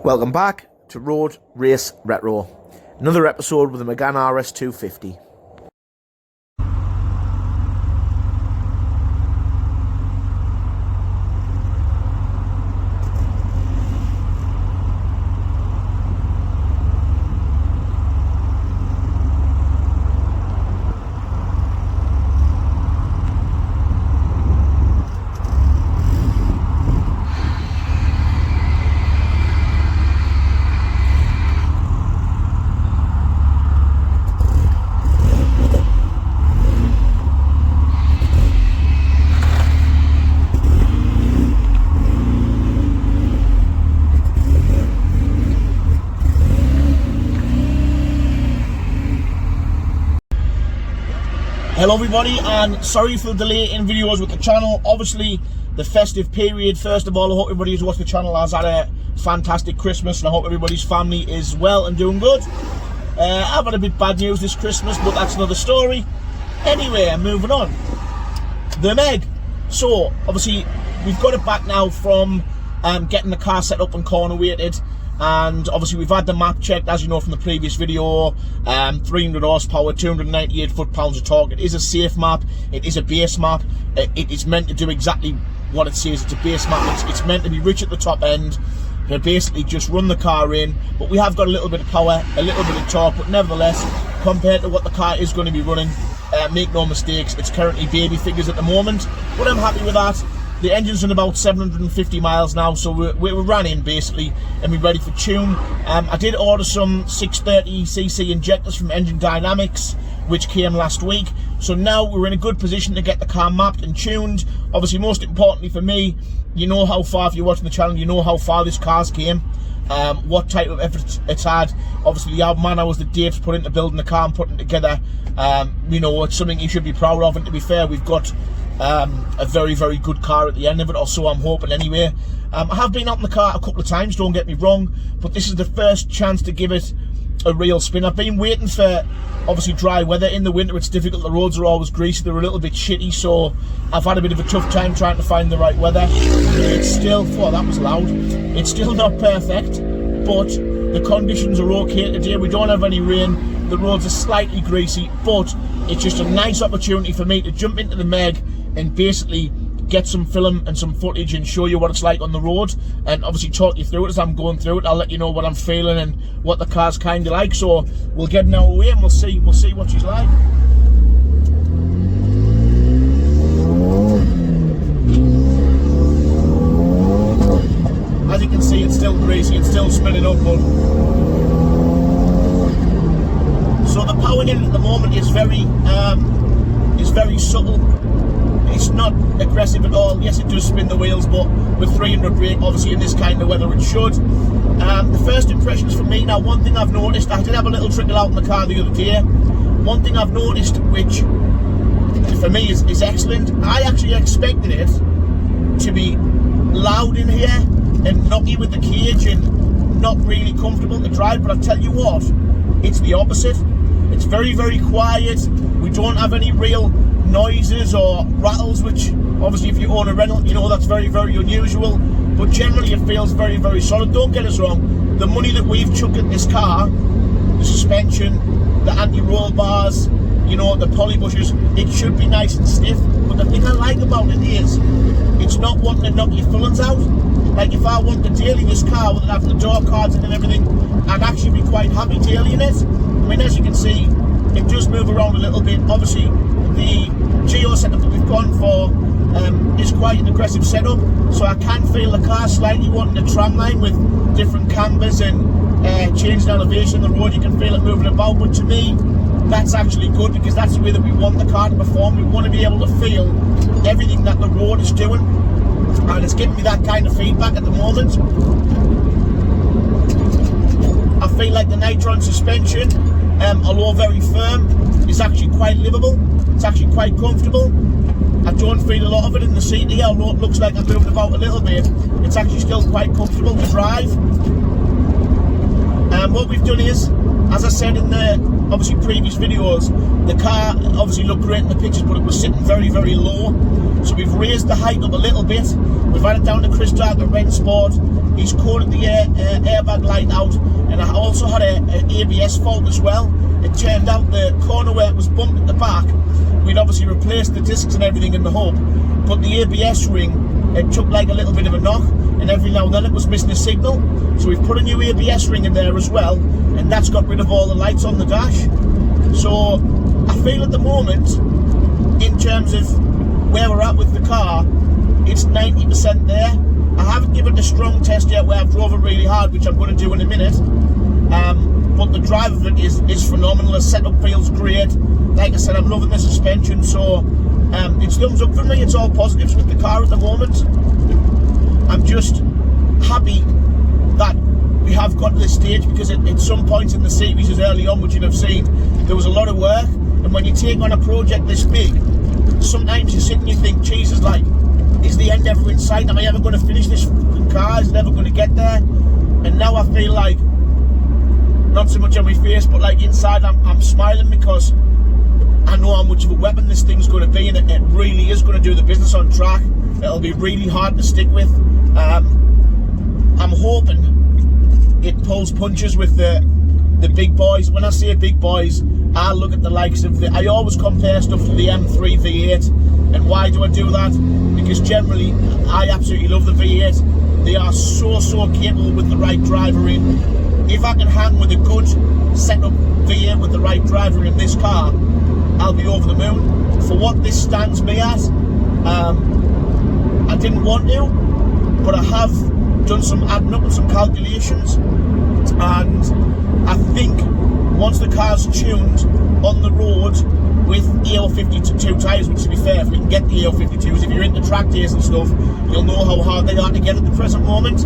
Welcome back to Road Race Retro. Another episode with the Megane Rs250. Hello everybody, and sorry for the delay in videos with the channel. Obviously the festive period. First of all, I hope everybody who's watched the channel has had a fantastic Christmas, and I hope everybody's family is well and doing good. I've had a bit bad news this Christmas, but that's another story. Anyway, I'm moving on. The Meg. So obviously we've got it back now from getting the car set up and corner weighted. And obviously we've had the map checked, as you know from the previous video. 300 horsepower, 298 foot-pounds of torque. It is a safe map. It is a base map. It is meant to do exactly what it says. It's a base map. It's meant to be rich at the top end, to basically just run the car in. But we have got a little bit of power, a little bit of torque, but nevertheless, compared to what the car is going to be running, make no mistakes, it's currently baby figures at the moment. But I'm happy with that. The engine's on about 750 miles now, so we're running basically, and we're ready for tune. I did order some 630cc injectors from Engine Dynamics, which came last week. So now we're in a good position to get the car mapped and tuned. Obviously, most importantly for me, you know how far, if you're watching the channel, you know how far this car's came. What type of effort it's had. Obviously the man hours that Dave's put into building the car and putting it together, you know, it's something you should be proud of. And to be fair, we've got a very, very good car at the end of it, or so I'm hoping anyway. I have been out in the car a couple of times, don't get me wrong, but this is the first chance to give it a real spin. I've been waiting for, obviously, dry weather. In the winter it's difficult, the roads are always greasy, they're a little bit shitty, so I've had a bit of a tough time trying to find the right weather. It's still, oh, that was loud, it's still not perfect, but the conditions are okay today. We don't have any rain, the roads are slightly greasy, but it's just a nice opportunity for me to jump into the Meg and basically get some film and some footage and show you what it's like on the road, and obviously talk you through it as I'm going through it. I'll let you know what I'm feeling and what the car's kind of like. So we'll get in our way and we'll see what she's like. As you can see, it's still greasy, it's still spinning up, but so the power in it at the moment is very subtle. It's not aggressive at all. Yes, it does spin the wheels, but with 300 brake, obviously in this kind of weather it should. The first impressions for me, now one thing I've noticed, I did have a little trickle out in the car the other day. One thing I've noticed, which for me is excellent, I actually expected it to be loud in here and knocky with the cage and not really comfortable to drive, but I tell you what, it's the opposite. It's very, very quiet. We don't have any real noises or rattles, which obviously if you own a rental, you know that's very, very unusual, but generally it feels very, very solid. Don't get us wrong, the money that we've chucked at this car, the suspension, the anti-roll bars, you know, the poly bushes, it should be nice and stiff. But the thing I like about it is it's not wanting to knock your fillings out. Like if I want to daily this car with having the door cards in and everything, I'd actually be quite happy dailying it. I mean, as you can see, it does move around a little bit. Obviously the geo setup that we've gone for is quite an aggressive setup, so I can feel the car slightly wanting a tram line with different cambers and changing elevation on the road. You can feel it moving about, but to me that's actually good, because that's the way that we want the car to perform. We want to be able to feel everything that the road is doing, and it's giving me that kind of feedback at the moment. I feel like the Nitron suspension, although very firm, is actually quite livable. It's actually quite comfortable. I don't feel a lot of it in the seat here, although it looks like I've moved about a little bit. It's actually still quite comfortable to drive. What we've done is, as I said in the obviously previous videos, the car obviously looked great in the pictures, but it was sitting very, very low. So we've raised the height up a little bit. We've had it down to Chris Dark at Red Sport. he's coded the airbag light out, and I also had an ABS fault as well. It turned out the corner where it was bumped at the back, we'd obviously replaced the discs and everything in the hub, but the ABS ring, it took like a little bit of a knock, and every now and then it was missing a signal. So we've put a new ABS ring in there as well, and that's got rid of all the lights on the dash. So I feel at the moment, in terms of where we're at with the car, it's 90% there. I haven't given it a strong test yet where I've drove it really hard, which I'm going to do in a minute. But the drive of it is phenomenal. The setup feels great. Like I said, I'm loving the suspension, so it's thumbs up for me. It's all positives with the car at the moment. I'm just happy that we have got to this stage, because at some points in the series, as early on, which you'd have seen, there was a lot of work, and when you take on a project this big, sometimes you sit and you think, Jesus, like, is the end ever in sight? Am I ever going to finish this car? Is it ever going to get there? And now I feel like, not so much on my face, but like inside, I'm smiling, because I know how much of a weapon this thing's going to be, and it really is going to do the business on track. It'll be really hard to stick with. I'm hoping it pulls punches with the big boys. When I say big boys, I look at the likes of I always compare stuff to the M3 V8. And why do I do that? Because generally, I absolutely love the V8. They are so capable with the right driver in. If I can hang with a good setup V8 with the right driver in this car, I'll be over the moon. For what this stands me at, I didn't want to, but I have done some adding up and some calculations, and I think once the car's tuned on the road with EO52 tyres, which, to be fair, if we can get the EO52s, if you're into track days and stuff, you'll know how hard they are to get at the present moment.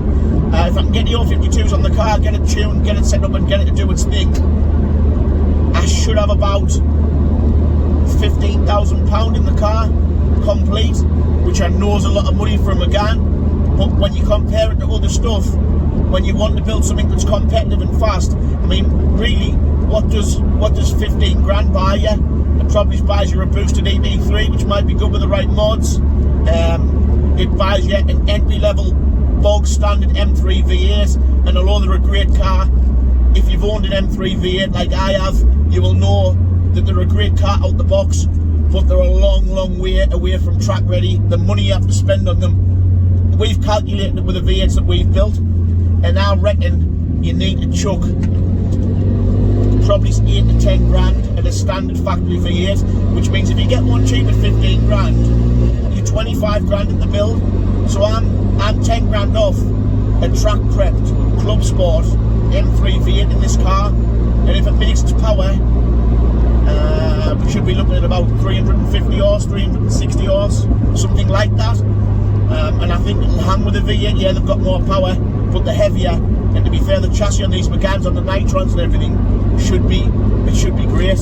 If I can get the EO52s on the car, get it tuned, get it set up and get it to do its thing, I should have about £15,000 in the car complete, which I know is a lot of money for a Megane. But when you compare it to other stuff, when you want to build something that's competitive and fast, I mean, really, what does 15 grand buy you? It probably buys you a boosted EB3, which might be good with the right mods. It buys you an entry-level bog standard M3 V8, and although they're a great car, if you've owned an M3 V8 like I have, you will know that they're a great car out the box, but they're a long way away from track ready. The money you have to spend on them, we've calculated it with the V8s that we've built, and I reckon you need to chuck probably 8 to 10 grand at a standard factory V8, which means if you get one cheap at 15 grand, you're 25 grand in the build. So I'm 10 grand off a track prepped Club Sport M3 V8 in this car, and if it makes its power, we should be looking at about 350 horse, 360 horse, something like that. And I think it'll hang with the V8. Yeah, they've got more power, but they're heavier. And to be fair, the chassis on these Meganes, on the nitrons and everything, should be great.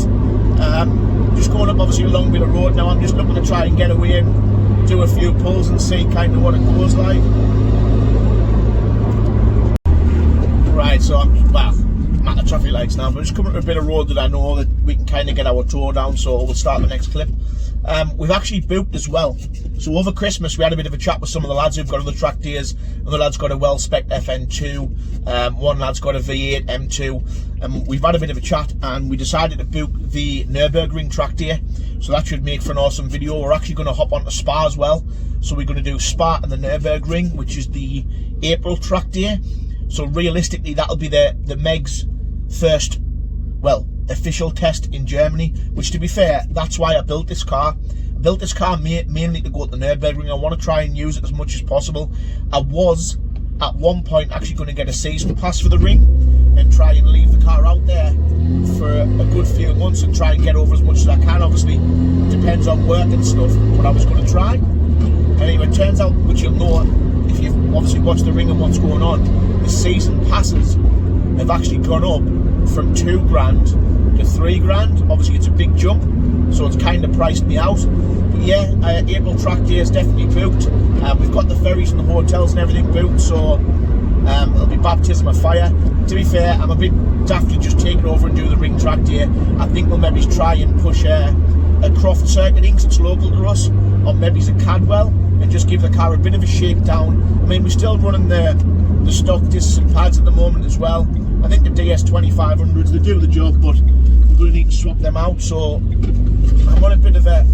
Just going up obviously a long bit of road now. I'm just looking to try and get away and do a few pulls and see kind of what it goes like. Right, so I'm at the traffic lights now, but just coming to a bit of road that I know that we can kind of get our tour down, so we'll start the next clip. We've actually booked as well. So over Christmas we had a bit of a chat with some of the lads who've got other track days. Another lad's got a well-spec FN2, one lad's got a V8 M2, and we've had a bit of a chat and we decided to book the Nürburgring track day. So that should make for an awesome video. We're actually going to hop onto Spa as well. So we're going to do Spa and the Nürburgring, which is the April track day. So realistically that'll be the Meg's first, well, official test in Germany, which, to be fair, that's why I built this car. I built this car mainly to go to the Nürburgring. I want to try and use it as much as possible. I was at one point actually going to get a season pass for the ring and try and leave the car out there for a good few months and try and get over as much as I can. Obviously it depends on work and stuff, but I was going to try. Anyway, it turns out, which you'll know if you've obviously watched the ring and what's going on, the season passes have actually gone up from 2 grand to 3 grand. Obviously it's a big jump, so it's kind of priced me out. But yeah, April track day is definitely booked. We've got the ferries and the hotels and everything booked, so it'll be baptism of fire. To be fair, I'm a bit daft to just take it over and do the ring track day. I think we'll maybe try and push a Croft circuiting, because it's local to us, or maybe a Cadwell, and just give the car a bit of a shakedown. I mean, we're still running the stock discs and pads at the moment as well. I think the DS2500s, they do the job, but we're going to need to swap them out. So I'm on a bit of a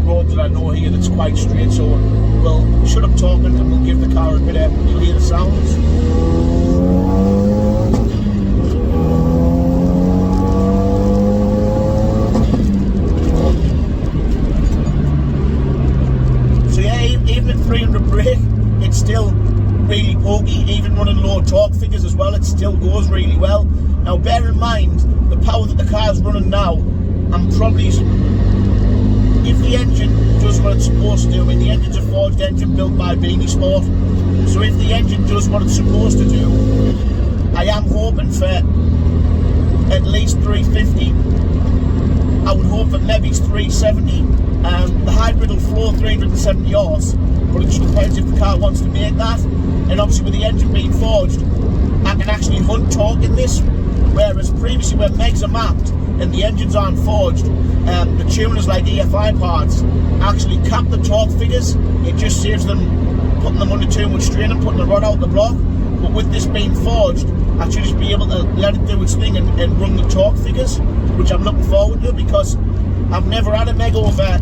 road that I know here that's quite straight, so we'll shut up talking and we'll give the car a bit of, you'll hear the sounds. So yeah, even at 300 brake, it's still really pokey. Even running low torque figures as well, it still goes really well. Now bear in mind the power that the car's running now. I'm probably, if the engine does what it's supposed to do, I mean the engine's a forged engine built by Beanie Sport, so if the engine does what it's supposed to do, I am hoping for at least 350. I would hope for maybe 370. The hybrid will flow 370 horse, but it just depends if the car wants to make that. And obviously with the engine being forged, I can actually hunt torque in this, whereas previously when Megs are mapped and the engines aren't forged, the tuners like EFI parts actually cap the torque figures. It just saves them putting them under too much strain and putting the rod out the block. But with this being forged, I should just be able to let it do its thing and run the torque figures, which I'm looking forward to, because I've never had a Meg over, I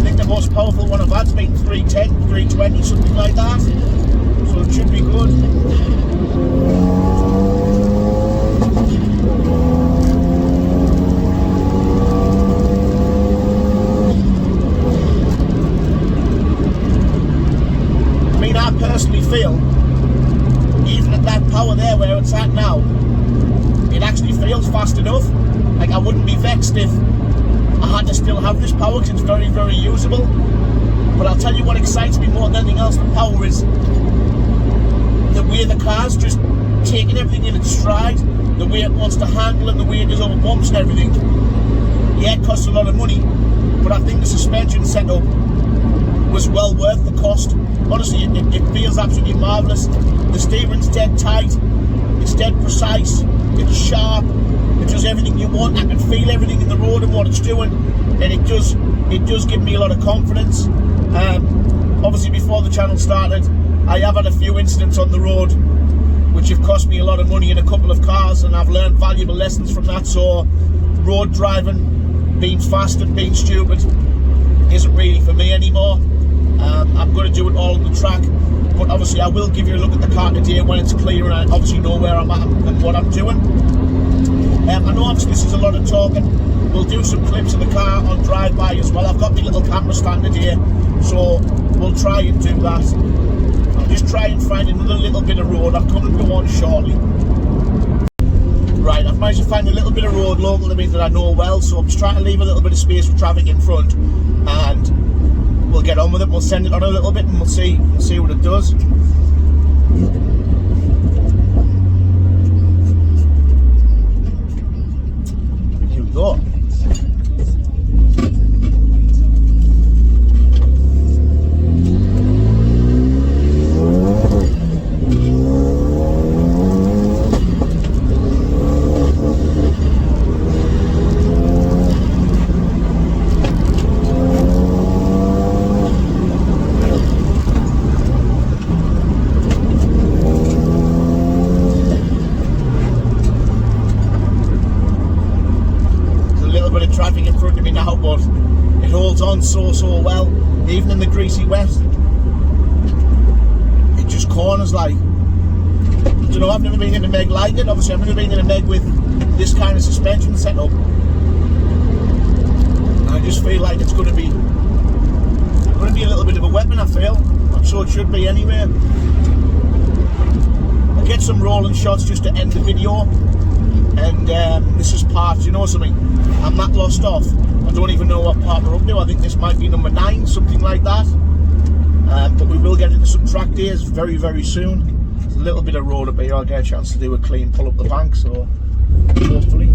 think the most powerful one I've had's been 310, 320, something like that. So it should be good. I mean, I personally feel, even at that power there where it's at now, it actually feels fast enough. Like, I wouldn't be vexed if I had to still have this power, because it's very, very usable. But I'll tell you what excites me more than anything else, the power, is the way the car's just taking everything in its stride, the way it wants to handle and the way it goes over bumps and everything. Yeah, it costs a lot of money, but I think the suspension setup was well worth the cost. Honestly, it feels absolutely marvellous. The steering's dead tight, it's dead precise, it's sharp, it does everything you want. I can feel everything in the road and what it's doing, and it does give me a lot of confidence. Obviously before the channel started, I have had a few incidents on the road which have cost me a lot of money in a couple of cars, and I've learned valuable lessons from that. So road driving, being fast and being stupid, isn't really for me anymore. I'm going to do it all on the track, but obviously I will give you a look at the car today when it's clear and I obviously know where I'm at and what I'm doing. I know obviously this is a lot of talking. We'll do some clips of the car on drive-by as well. I've got my little camera stand here, so we'll try and do that. I'll just try and find another little bit of road. I'm coming to one shortly. Right, I've managed to find a little bit of road local to me that I know well, so I'm just trying to leave a little bit of space for traffic in front, and we'll get on with it. We'll send it on a little bit and we'll see what it does. Here we go. Traffic in front of me now, but it holds on so well. Even in the greasy wet, it just corners like, you know, I've never been in a Meg like it. Obviously I've never been in a Meg with this kind of suspension setup. I just feel like it's going to be a little bit of a weapon, I feel. I'm sure it should be anyway. I'll get some rolling shots just to end the video. And this is part, you know something, I'm that lost off, I don't even know what part we're up to. I think this might be number 9, something like that. But we will get into some track days very, very soon. There's a little bit of road up here. I'll get a chance to do a clean pull up the bank, so hopefully.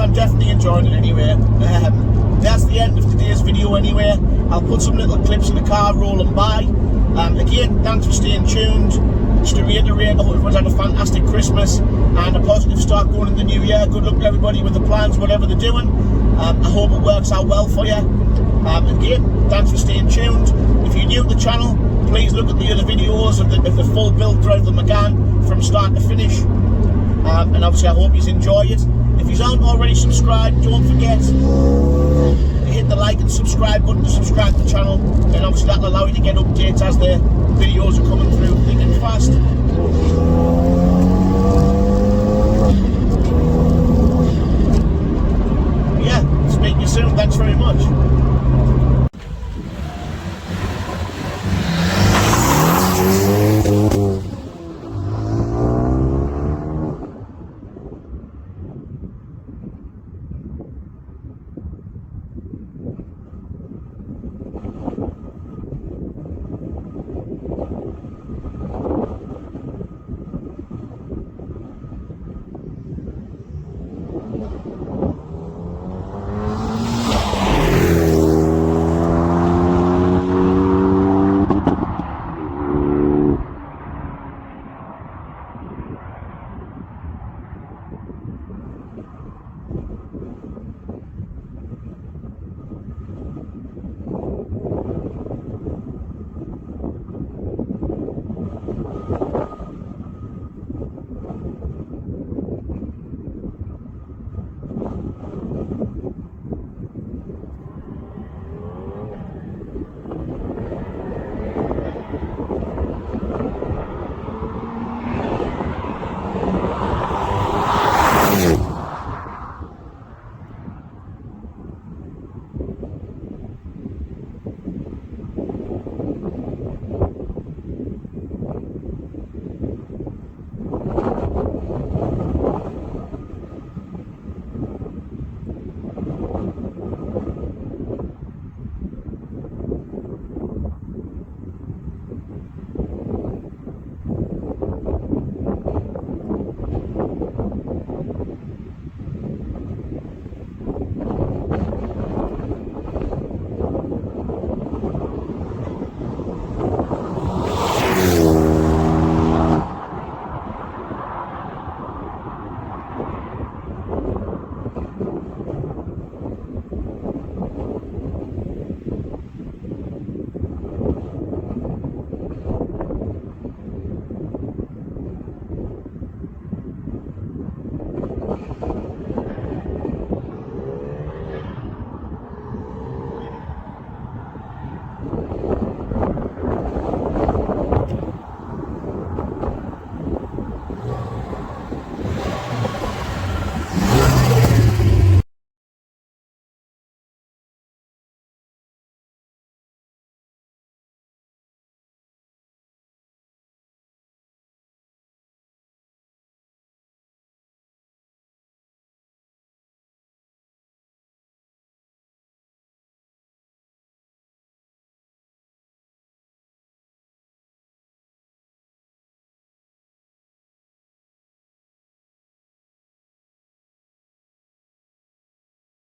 I'm definitely enjoying it anyway. That's the end of today's video anyway. I'll put some little clips of the car rolling by. Again, thanks for staying tuned. Just to reiterate, I hope everyone's had a fantastic Christmas and a positive start going in the new year. Good luck to everybody with the plans, whatever they're doing. I hope it works out well for you. Again, thanks for staying tuned. If you're new to the channel, please look at the other videos of the full build through the Megane from start to finish. And obviously I hope you enjoy it. If you aren't already subscribed, don't forget to hit the like and subscribe button to subscribe to the channel, and obviously that'll allow you to get updates as the videos are coming through thick and fast.